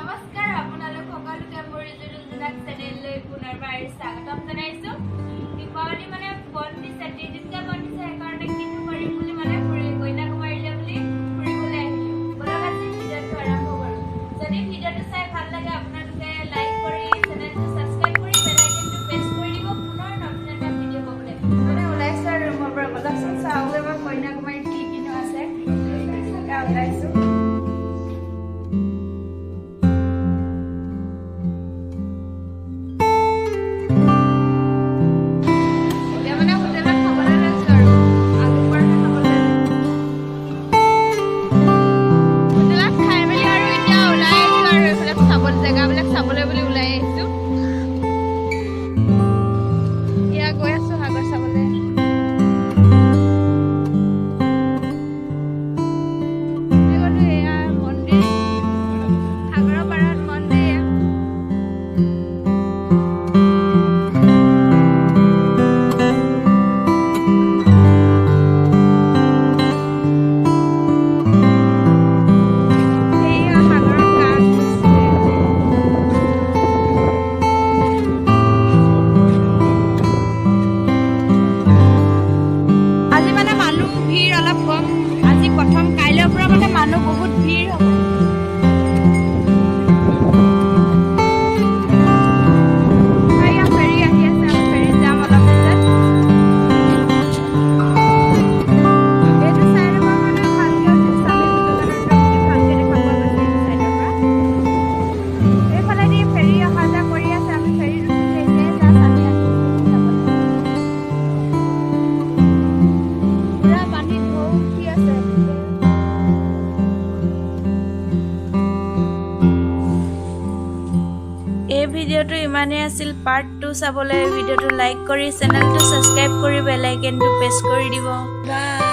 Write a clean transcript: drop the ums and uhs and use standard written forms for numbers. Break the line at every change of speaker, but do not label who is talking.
নমস্কাৰ আপোনালোক সকলোকে মোৰ জুৰুজুনাক চেনেললৈ পুনৰবাৰ স্বাগতম জনাইছো। দীপাৱলী মানে বন্তি চাতি যেতিয়া বন্তি চাই কাৰণে কিনো কৰিম বুলি মানে কন্যাকুমাৰীলৈ বুলি ফুৰিবলৈ আহিলো। বলক আজি ভিডিঅ'টো আৰম্ভ কৰোঁ। যদি ভিডিঅ'টো চাই ভাল লাগে আপোনালোকে লাইক কৰি চেনেলটো ছাবস্ক্ৰাইব কৰি বেল আইকনটো প্ৰেছ কৰি দিব পুনৰ নতুন এটা ভিডিঅ' পাবলৈ। মানে ওলাইছো আৰু ৰুমৰ পৰা বলকচোন চাওঁ এবাৰ কন্যাকুমাৰীত কি কিনো আছে। ওলাইছো চাবলৈ বুলি ওলাই আহিছো। এয়া গৈ আছো সাগৰ চাবলৈ। এয়া মন্দিৰ, সাগৰৰ পাৰত মন্দিৰ। মানুহ বহুত ভিৰ হ'ব। ফেৰী আহি আছে, আমি ফেৰীত যাম অলপ পিছত। এইটো চাইডৰ পৰা মানে ভালকে স্বামী বিবেকানন্দ ভালকে দেখা পোৱা গৈছে এইটো চাইডৰ পৰা। এইফালেদি ফেৰী অহা যোৱা কৰি আছে, আমি ফেৰীত উঠিছো এতিয়া জাষ্ট আমি পুৰা পানীত ঢৌ উঠি আছে। এই ভিডিঅ'টো ইমানেই আছিল। পাৰ্ট 2 চাবলৈ ভিডিঅ'টো লাইক কৰি চেনেলটো ছাবস্ক্ৰাইব কৰি বেল আইকনটো প্ৰেছ কৰি দিব। বাই।